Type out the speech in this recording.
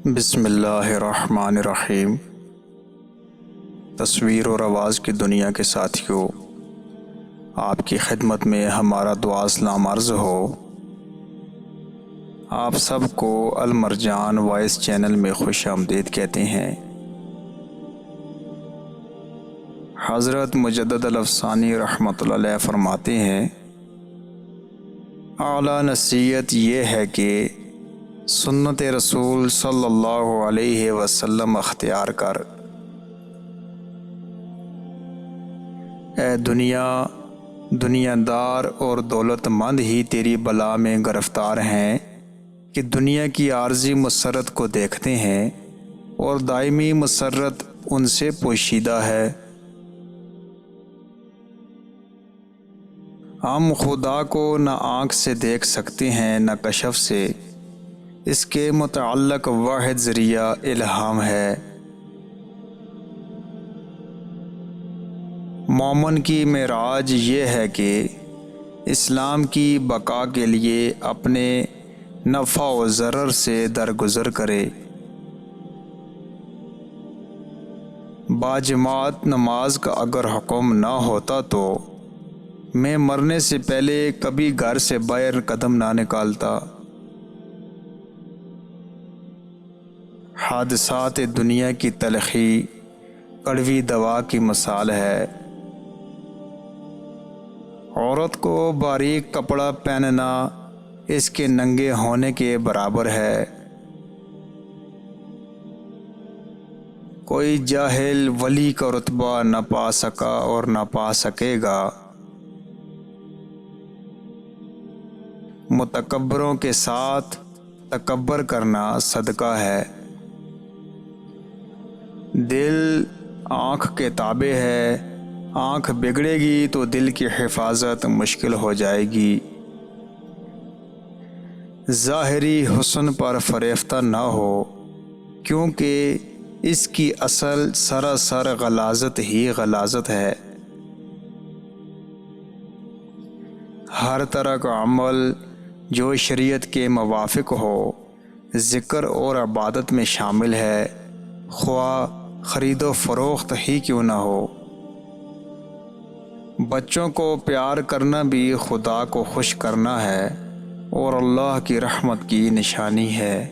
بسم اللہ الرحمن الرحیم۔ تصویر اور آواز کی دنیا کے ساتھیوں، آپ کی خدمت میں ہمارا دعا سلام عرض ہو۔ آپ سب کو المرجان وائس چینل میں خوش آمدید کہتے ہیں۔ حضرت مجدد الافسانی رحمۃ اللہ علیہ فرماتے ہیں، اعلیٰ نصیحت یہ ہے کہ سنت رسول صلی اللہ علیہ وسلم اختیار کر۔ اے دنیا دار اور دولت مند ہی تیری بلا میں گرفتار ہیں کہ دنیا کی عارضی مسرت کو دیکھتے ہیں اور دائمی مسرت ان سے پوشیدہ ہے۔ ہم خدا کو نہ آنکھ سے دیکھ سکتے ہیں نہ کشف سے، اس کے متعلق واحد ذریعہ الہام ہے۔ مومن کی معراج یہ ہے کہ اسلام کی بقا کے لیے اپنے نفع و ضرر سے درگزر کرے۔ باجماعت نماز کا اگر حکم نہ ہوتا تو میں مرنے سے پہلے کبھی گھر سے باہر قدم نہ نکالتا۔ حادثات دنیا کی تلخی کڑوی دوا کی مثال ہے۔ عورت کو باریک کپڑا پہننا اس کے ننگے ہونے کے برابر ہے۔ کوئی جاہل ولی کا رتبہ نہ پا سکا اور نہ پا سکے گا۔ متکبروں کے ساتھ تکبر کرنا صدقہ ہے۔ دل آنکھ کے تابع ہے، آنکھ بگڑے گی تو دل کی حفاظت مشکل ہو جائے گی۔ ظاہری حسن پر فریفتہ نہ ہو، کیونکہ اس کی اصل سراسر غلاظت ہی غلاظت ہے۔ ہر طرح کا عمل جو شریعت کے موافق ہو ذکر اور عبادت میں شامل ہے، خواہ خرید و فروخت ہی کیوں نہ ہو۔ بچوں کو پیار کرنا بھی خدا کو خوش کرنا ہے اور اللہ کی رحمت کی نشانی ہے۔